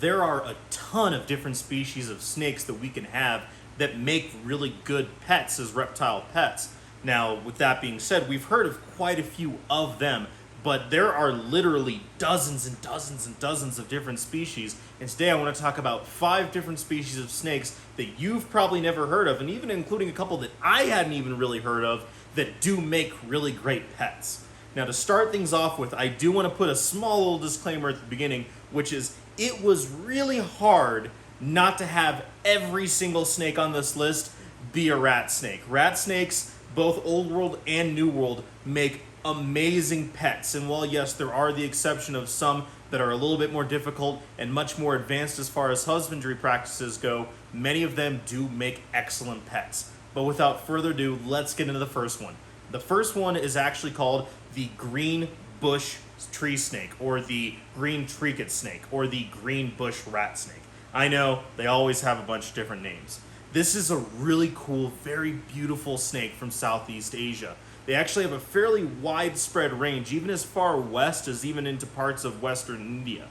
there are a ton of different species of snakes that we can have that make really good pets as reptile pets. Now, with that being said, we've heard of quite a few of them, but there are literally dozens and dozens and dozens of different species. And today I want to talk about 5 different species of snakes that you've probably never heard of, and even including a couple that I hadn't even really heard of that do make really great pets. Now, to start things off with, I do want to put a small little disclaimer at the beginning, which is it was really hard not to have every single snake on this list be a rat snake. Rat snakes, both Old World and New World, make amazing pets. And while yes, there are the exception of some that are a little bit more difficult and much more advanced as far as husbandry practices go, many of them do make excellent pets. But without further ado, let's get into the first one. The first one is actually called the green bush tree snake, or the green trinket snake, or the green bush rat snake. I know, they always have a bunch of different names. This is a really cool, very beautiful snake from Southeast Asia. They actually have a fairly widespread range, even as far west as even into parts of Western India.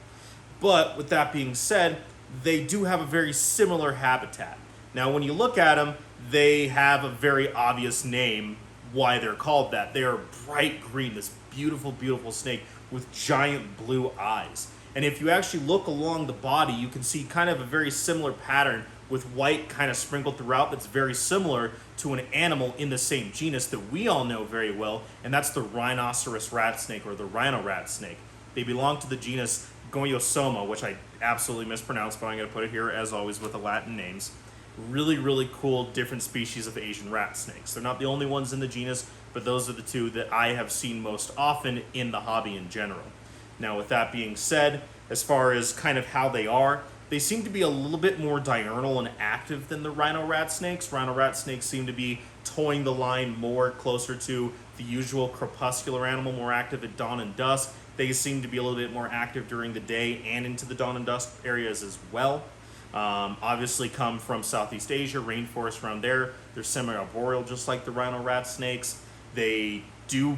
But with that being said, they do have a very similar habitat. Now, when you look at them, they have a very obvious name why they're called that. They are bright green, this beautiful, beautiful snake with giant blue eyes. And if you actually look along the body, you can see kind of a very similar pattern with white kind of sprinkled throughout that's very similar to an animal in the same genus that we all know very well, and that's the rhinoceros rat snake, or the rhino rat snake. They belong to the genus Goyosoma, which I absolutely mispronounced, but I'm going to put it here as always with the Latin names. Really, really cool different species of Asian rat snakes. They're not the only ones in the genus, but those are the 2 that I have seen most often in the hobby in general. Now, with that being said, as far as kind of how they seem to be a little bit more diurnal and active than the rhino rat snakes. Rhino rat snakes seem to be towing the line more closer to the usual crepuscular animal, more active at dawn and dusk. They seem to be a little bit more active during the day and into the dawn and dusk areas as well. Obviously come from Southeast Asia, rainforest around there. They're semi-arboreal, just like the rhino rat snakes. They do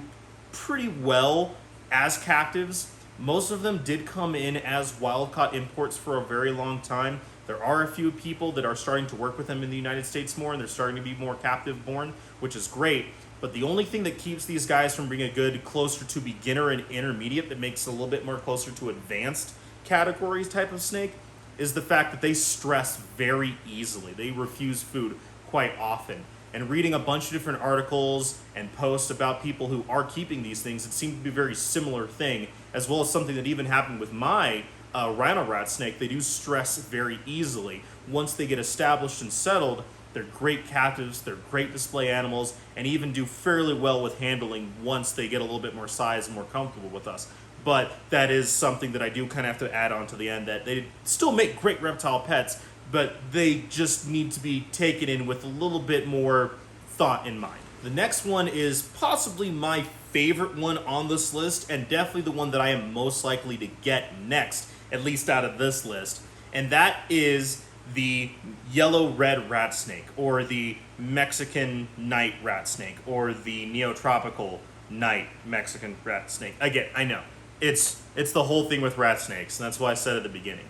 pretty well as captives. Most of them did come in as wild-caught imports for a very long time. There are a few people that are starting to work with them in the United States more, and they're starting to be more captive-born, which is great. But the only thing that keeps these guys from being a good closer to beginner and intermediate, that makes it a little bit more closer to advanced categories type of snake, is the fact that they stress very easily. They refuse food quite often. And reading a bunch of different articles and posts about people who are keeping these things, it seemed to be a very similar thing, as well as something that even happened with my rhino rat snake. They do stress very easily. Once they get established and settled, they're great captives, they're great display animals, and even do fairly well with handling once they get a little bit more size and more comfortable with us. But that is something that I do kind of have to add on to the end, that they still make great reptile pets, but they just need to be taken in with a little bit more thought in mind. The next one is possibly my favorite one on this list, and definitely the one that I am most likely to get next, at least out of this list, and that is the yellow-red rat snake, or the Mexican night rat snake, or the neotropical night Mexican rat snake. Again, I know, it's the whole thing with rat snakes, and that's why I said at the beginning.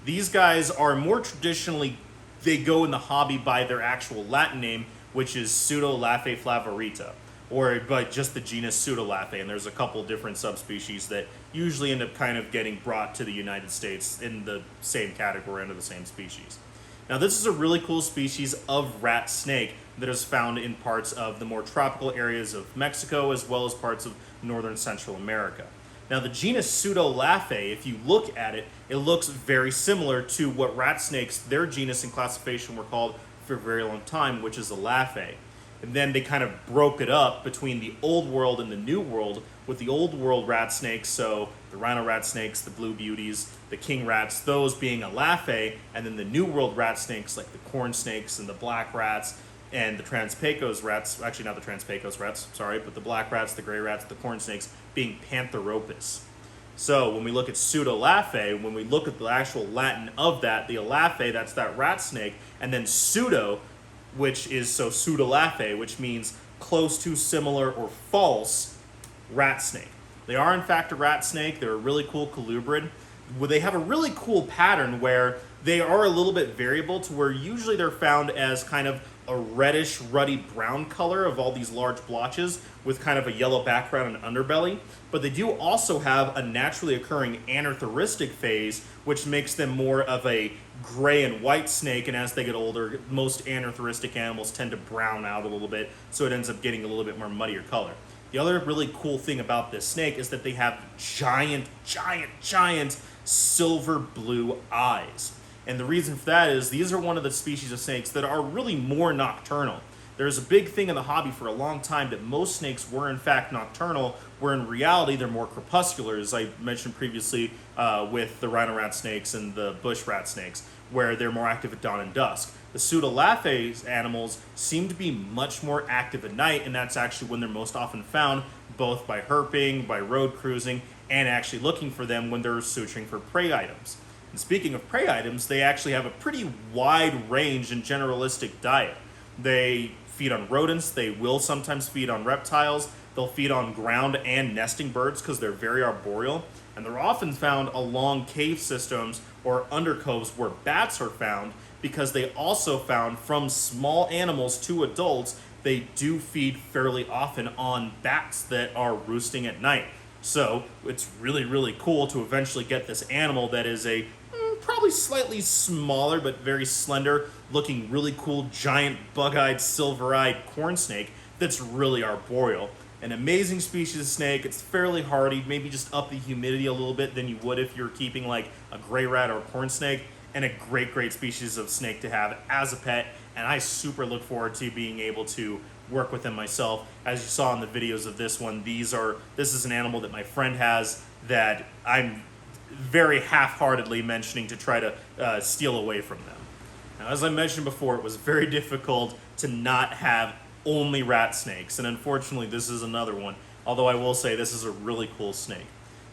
These guys are more traditionally, they go in the hobby by their actual Latin name, which is Pseudolafay flavorita, but just the genus Pseudolafay, and there's a couple different subspecies that usually end up kind of getting brought to the United States in the same category under the same species. Now, this is a really cool species of rat snake that is found in parts of the more tropical areas of Mexico, as well as parts of northern Central America. Now, the genus Pseudolafay, if you look at it, it looks very similar to what rat snakes, their genus and classification, were called for a very long time, which is Elaphae. And then they kind of broke it up between the Old World and the New World, with the Old World rat snakes, so the rhino rat snakes, the blue beauties, the king rats, those being Elaphae, and then the New World rat snakes, like the corn snakes and the black rats, and the Trans-Pecos rats, actually not the Trans-Pecos rats, sorry, but the black rats, the gray rats, the corn snakes, being Pantheropus. So when we look at Pseudolafay, when we look at the actual Latin of that, the Elaphae, that's that rat snake, and then pseudo, which is Pseudolafay, which means close to, similar, or false rat snake. They are in fact a rat snake. They're a really cool colubrid. they have a really cool pattern where they are a little bit variable to where usually they're found as kind of a reddish, ruddy brown color of all these large blotches with kind of a yellow background and underbelly. But they do also have a naturally occurring anearthristic phase, which makes them more of a gray and white snake, and as they get older, most anearthristic animals tend to brown out a little bit, so it ends up getting a little bit more muddier color. The other really cool thing about this snake is that they have giant, giant, giant silver blue eyes. And the reason for that is these are one of the species of snakes that are really more nocturnal. There's a big thing in the hobby for a long time that most snakes were in fact nocturnal, where in reality they're more crepuscular, as I mentioned previously with the rhino rat snakes and the bush rat snakes, where they're more active at dawn and dusk. The Pseudolafay animals seem to be much more active at night, and that's actually when they're most often found, both by herping, by road cruising, and actually looking for them when they're suturing for prey items. And speaking of prey items, they actually have a pretty wide range and generalistic diet. They feed on rodents, they will sometimes feed on reptiles, they'll feed on ground and nesting birds because they're very arboreal, and they're often found along cave systems or undercoves where bats are found, because they also found from small animals to adults, they do feed fairly often on bats that are roosting at night. So it's really, really cool to eventually get this animal that is a probably slightly smaller but very slender looking really cool giant bug-eyed silver-eyed corn snake that's really arboreal. An amazing species of snake. It's fairly hardy, maybe just up the humidity a little bit than you would if you're keeping like a gray rat or a corn snake, and a great species of snake to have as a pet, and I super look forward to being able to work with them myself. As you saw in the videos of this one, this is an animal that my friend has that I'm very half-heartedly mentioning to try to steal away from them. Now, as I mentioned before, it was very difficult to not have only rat snakes, and unfortunately this is another one, although I will say this is a really cool snake.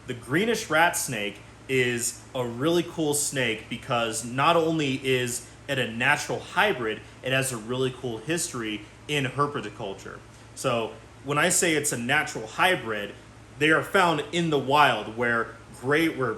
The greenish rat snake is a really cool snake because not only is it a natural hybrid, it has a really cool history in herpetoculture. So when I say it's a natural hybrid, they are found in the wild where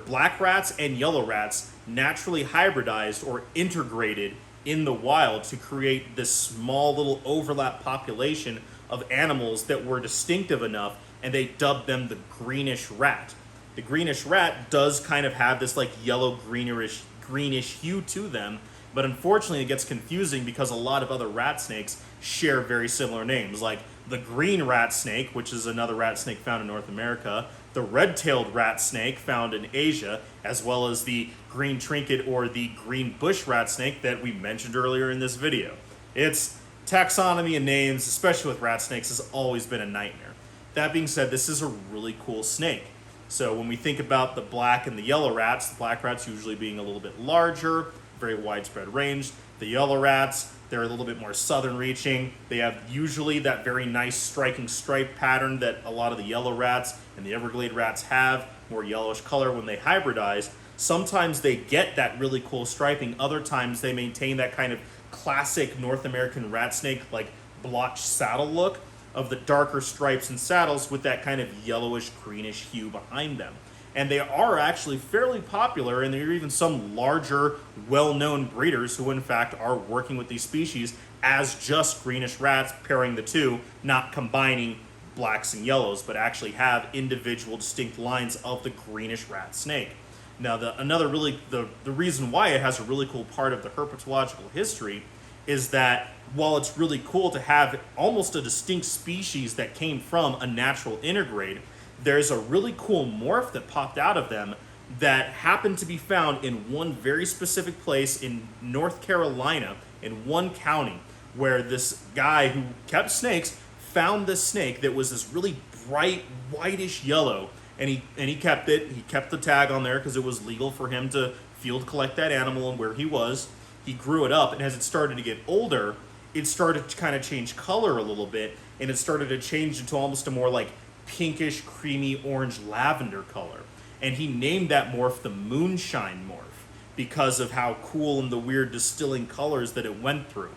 black rats and yellow rats naturally hybridized or integrated in the wild to create this small little overlap population of animals that were distinctive enough, and they dubbed them the greenish rat. The greenish rat does kind of have this like yellow greenish hue to them, but unfortunately it gets confusing because a lot of other rat snakes share very similar names, like the green rat snake, which is another rat snake found in North America, the red-tailed rat snake found in Asia, as well as the green trinket or the green bush rat snake that we mentioned earlier in this video. It's taxonomy and names, especially with rat snakes, has always been a nightmare. That being said, this is a really cool snake. So when we think about the black and the yellow rats, the black rats usually being a little bit larger, very widespread range. The yellow rats, they're a little bit more southern reaching. They have usually that very nice striking stripe pattern that a lot of the yellow rats and the Everglade rats have, more yellowish color when they hybridize. Sometimes they get that really cool striping, other times they maintain that kind of classic North American rat snake like blotched saddle look of the darker stripes and saddles with that kind of yellowish greenish hue behind them. And they are actually fairly popular, and there are even some larger, well-known breeders who in fact are working with these species as just greenish rats, pairing the two, not combining blacks and yellows, but actually have individual distinct lines of the greenish rat snake. Now, the reason why it has a really cool part of the herpetological history is that while it's really cool to have almost a distinct species that came from a natural intergrade, there's a really cool morph that popped out of them that happened to be found in one very specific place in North Carolina, in one county, where this guy who kept snakes found this snake that was this really bright whitish yellow, and he kept it. He kept the tag on there because it was legal for him to field collect that animal and where he was. He grew it up, and as it started to get older, it started to kind of change color a little bit, and it started to change into almost a more like pinkish, creamy, orange lavender color. And he named that morph the Moonshine morph because of how cool and the weird distilling colors that it went through.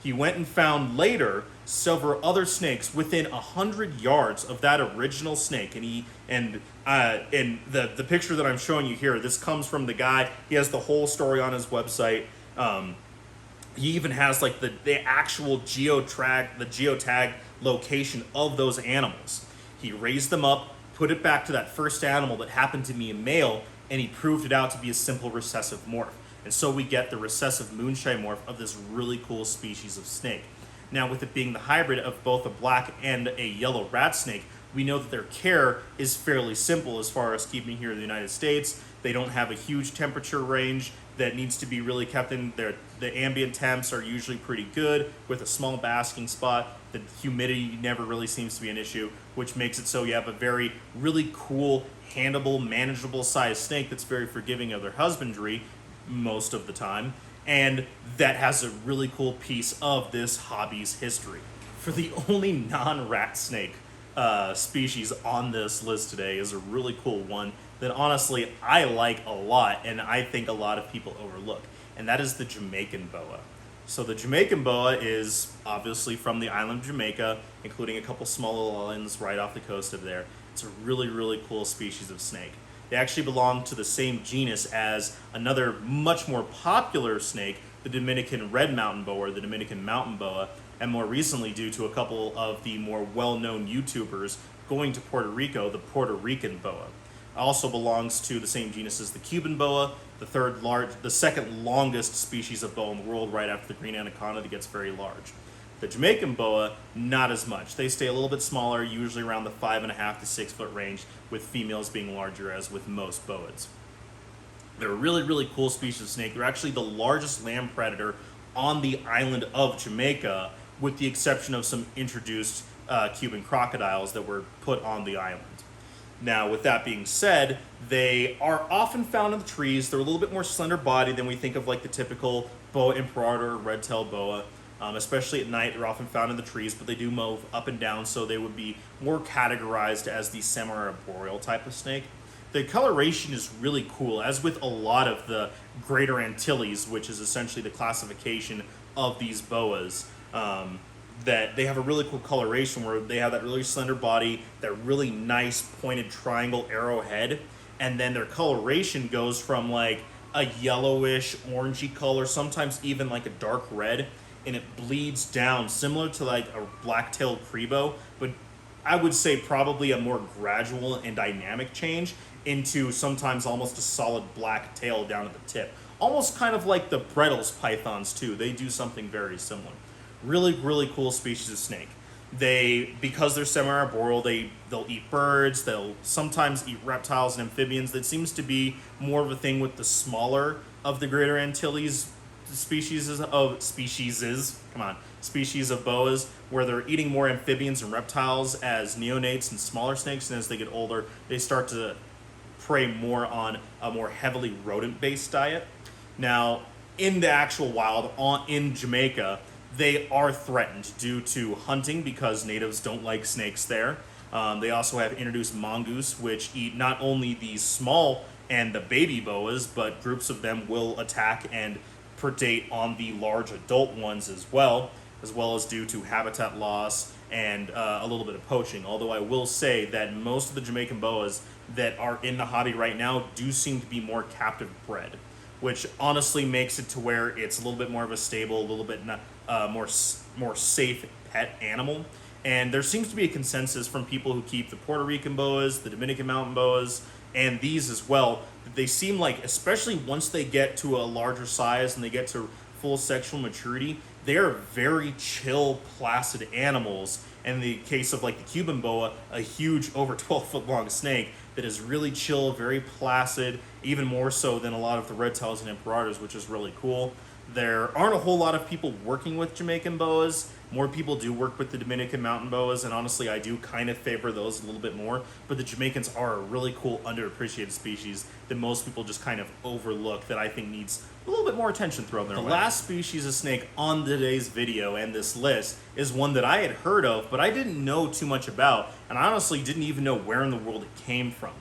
He went and found later several other snakes within 100 yards of that original snake, and the picture that I'm showing you here, this comes from the guy. He has the whole story on his website. He even has like the actual geotag location of those animals. He raised them up, put it back to that first animal that happened to be a male, and he proved it out to be a simple recessive morph. And so we get the recessive moonshine morph of this really cool species of snake. Now, with it being the hybrid of both a black and a yellow rat snake, we know that their care is fairly simple as far as keeping here in the United States. They don't have a huge temperature range that needs to be really kept in. The ambient temps are usually pretty good with a small basking spot. The humidity never really seems to be an issue, which makes it so you have a really cool, handleable, manageable sized snake that's very forgiving of their husbandry most of the time, and that has a really cool piece of this hobby's history. For the only non-rat snake species on this list today is a really cool one that honestly I like a lot and I think a lot of people overlook, and that is the Jamaican boa. So the Jamaican boa is obviously from the island of Jamaica, including a couple small little islands right off the coast of there. It's a really, really cool species of snake. They actually belong to the same genus as another much more popular snake, the Dominican red mountain boa or the Dominican mountain boa, and more recently, due to a couple of the more well-known YouTubers going to Puerto Rico, the Puerto Rican boa. Also belongs to the same genus as the Cuban boa, the second longest species of boa in the world, right after the green anaconda that gets very large. The Jamaican boa, not as much. They stay a little bit smaller, usually around the 5.5 to 6 foot range, with females being larger, as with most boas. They're a really, really cool species of snake. They're actually the largest land predator on the island of Jamaica, with the exception of some introduced Cuban crocodiles that were put on the island. Now, with that being said, they are often found in the trees. They're a little bit more slender body than we think of like the typical boa imperator or red-tailed boa. Especially at night, they're often found in the trees, but they do move up and down, so they would be more categorized as the semi-arboreal type of snake. The coloration is really cool, as with a lot of the Greater Antilles, which is essentially the classification of these boas. That they have a really cool coloration where they have that really slender body, that really nice pointed triangle arrowhead, and then their coloration goes from like a yellowish, orangey color, sometimes even like a dark red, and it bleeds down, similar to like a black-tailed crebo, but I would say probably a more gradual and dynamic change into sometimes almost a solid black tail down at the tip. Almost kind of like the Brettles pythons too. They do something very similar. Really, really cool species of snake. Because they're semi-arboreal, they'll eat birds, they'll sometimes eat reptiles and amphibians. That seems to be more of a thing with the smaller of the Greater Antilles species of boas, where they're eating more amphibians and reptiles as neonates and smaller snakes, and as they get older, they start to prey more on a more heavily rodent-based diet. Now, in the actual wild, in Jamaica, they are threatened due to hunting because natives don't like snakes there. They also have introduced mongoose, which eat not only the small and the baby boas, but groups of them will attack and predate on the large adult ones as well as due to habitat loss and a little bit of poaching. Although I will say that most of the Jamaican boas that are in the hobby right now do seem to be more captive bred, which honestly makes it to where it's a little bit more of a stable, a little bit more safe pet animal. And there seems to be a consensus from people who keep the Puerto Rican boas, the Dominican mountain boas, and these as well, that they seem like, especially once they get to a larger size and they get to full sexual maturity, they are very chill, placid animals. And in the case of like the Cuban boa, a huge, over 12-foot long snake that is really chill, very placid, even more so than a lot of the reptiles and imperators, which is really cool. There aren't a whole lot of people working with Jamaican boas. More people do work with the Dominican mountain boas, and honestly, I do kind of favor those a little bit more. But the Jamaicans are a really cool, underappreciated species that most people just kind of overlook, that I think needs a little bit more attention thrown their way. The last species of snake on today's video and this list is one that I had heard of, but I didn't know too much about, and I honestly didn't even know where in the world it came from.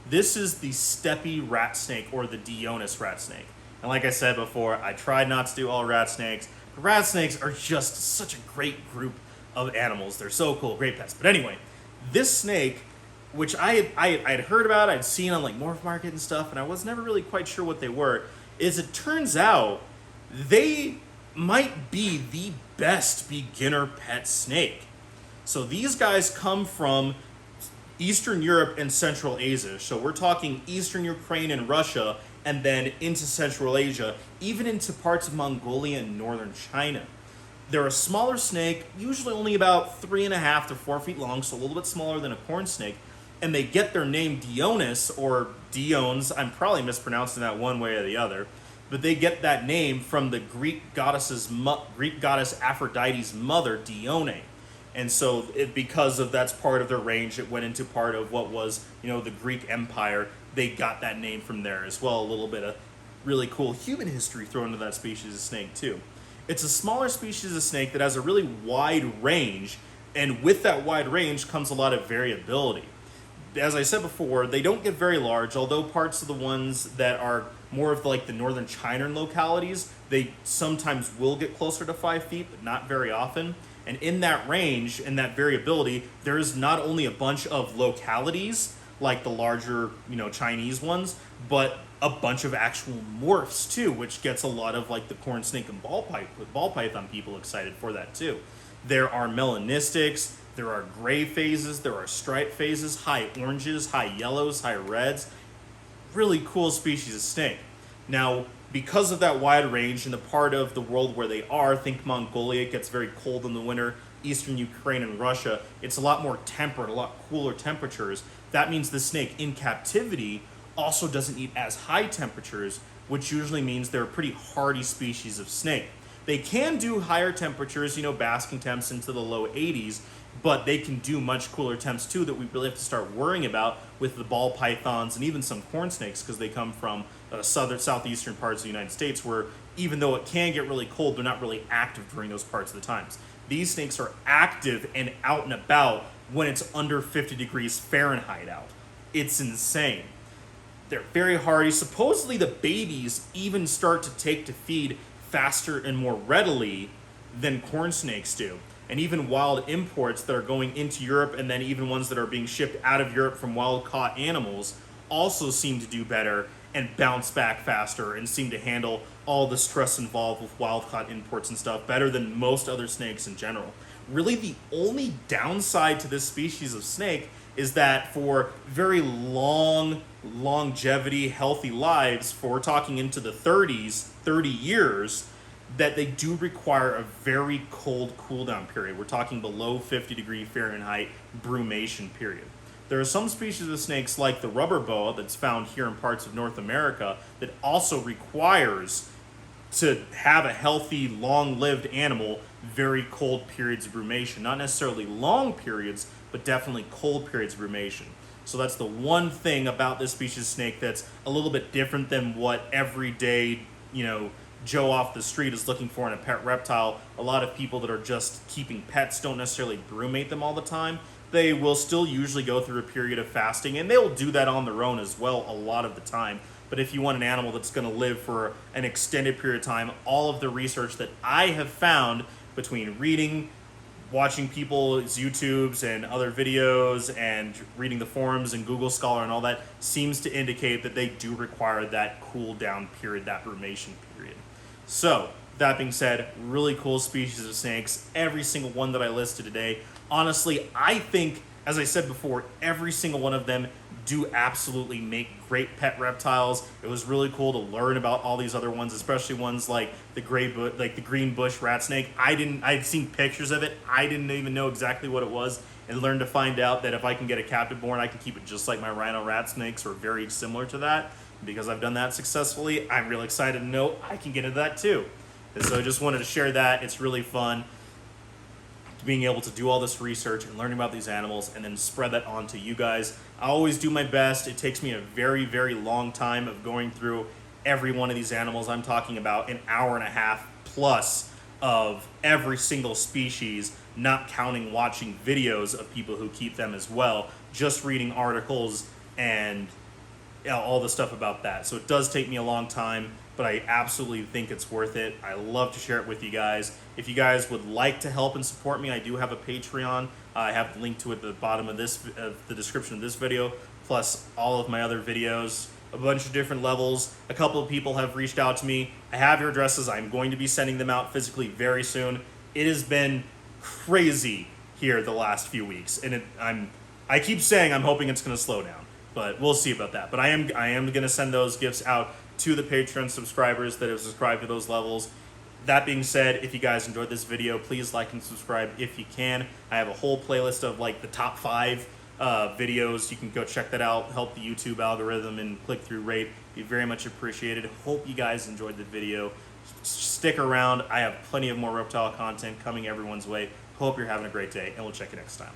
This is the Steppy rat snake, or the Dionys rat snake. And like I said before, I tried not to do all rat snakes. Rat snakes are just such a great group of animals. They're so cool, great pets. But anyway, this snake, which I'd heard about, I'd seen on like Morph Market and stuff, and I was never really quite sure what they were, is it turns out they might be the best beginner pet snake. So these guys come from Eastern Europe and Central Asia. So we're talking Eastern Ukraine and Russia, and then into Central Asia, even into parts of Mongolia and northern China. They're a smaller snake, usually only about 3.5 to 4 feet long, so a little bit smaller than a corn snake. And they get their name Dionys, or Diones. I'm probably mispronouncing that one way or the other. But they get that name from the Greek goddess Aphrodite's mother, Dione. And so because of that's part of their range, it went into part of what was, the Greek Empire. They got that name from there as well. A little bit of really cool human history thrown into that species of snake too. It's a smaller species of snake that has a really wide range, and with that wide range comes a lot of variability. As I said before, they don't get very large, although parts of the ones that are more of like the northern China localities, they sometimes will get closer to 5 feet, but not very often. And in that range and that variability, there is not only a bunch of localities, like the larger, Chinese ones, but a bunch of actual morphs too, which gets a lot of like the corn snake and ball python people excited for that too. There are melanistics, there are gray phases, there are stripe phases, high oranges, high yellows, high reds. Really cool species of snake. Now, because of that wide range in the part of the world where they are, think Mongolia, it gets very cold in the winter, Eastern Ukraine and Russia, it's a lot more temperate, a lot cooler temperatures. That means the snake in captivity also doesn't eat as high temperatures, which usually means they're a pretty hardy species of snake. They can do higher temperatures, basking temps into the low 80s, but they can do much cooler temps too that we really have to start worrying about with the ball pythons and even some corn snakes, because they come from southeastern parts of the United States, where even though it can get really cold, they're not really active during those parts of the times. These snakes are active and out and about when it's under 50 degrees Fahrenheit out. It's insane. They're very hardy. Supposedly the babies even start to take to feed faster and more readily than corn snakes do. And even wild imports that are going into Europe, and then even ones that are being shipped out of Europe from wild-caught animals, also seem to do better and bounce back faster and seem to handle all the stress involved with wild-caught imports and stuff better than most other snakes in general. Really, the only downside to this species of snake is that for very long longevity, healthy lives, for we're talking into the 30s, 30 years, that they do require a very cold cool down period. We're talking below 50 degree Fahrenheit brumation period. There are some species of snakes like the rubber boa that's found here in parts of North America that also requires to have a healthy, long-lived animal very cold periods of brumation. Not necessarily long periods, but definitely cold periods of brumation. So that's the one thing about this species of snake that's a little bit different than what everyday, Joe off the street is looking for in a pet reptile. A lot of people that are just keeping pets don't necessarily brumate them all the time. They will still usually go through a period of fasting, and they will do that on their own as well a lot of the time. But if you want an animal that's going to live for an extended period of time, all of the research that I have found between reading, watching people's YouTubes and other videos, and reading the forums and Google Scholar and all that, seems to indicate that they do require that cool down period, that brumation period. So, that being said, really cool species of snakes. Every single one that I listed today, honestly, I think, as I said before, every single one of them do absolutely make great pet reptiles. It was really cool to learn about all these other ones, especially ones like the green bush rat snake. I'd seen pictures of it. I didn't even know exactly what it was, and learned to find out that if I can get a captive born, I can keep it just like my rhino rat snakes, or very similar to that. Because I've done that successfully, I'm real excited to know I can get into that too. And so I just wanted to share that. It's really fun being able to do all this research and learning about these animals and then spread that on to you guys. I always do my best. It takes me a very, very long time of going through every one of these animals. I'm talking about an hour and a half plus of every single species, not counting watching videos of people who keep them as well, just reading articles and all the stuff about that. So it does take me a long time, but I absolutely think it's worth it. I love to share it with you guys. If you guys would like to help and support me, I do have a Patreon. I have the link to it at the bottom of the description of this video, plus all of my other videos, a bunch of different levels. A couple of people have reached out to me. I have your addresses. I'm going to be sending them out physically very soon. It has been crazy here the last few weeks, and I keep saying I'm hoping it's going to slow down, but we'll see about that. But I am going to send those gifts out to the Patreon subscribers that have subscribed to those levels. That being said, if you guys enjoyed this video, please like and subscribe if you can. I have a whole playlist of like the top 5 videos. You can go check that out, help the YouTube algorithm and click through rate. Be very much appreciated. Hope you guys enjoyed the video. Stick around. I have plenty of more reptile content coming everyone's way. Hope you're having a great day, and we'll check you next time.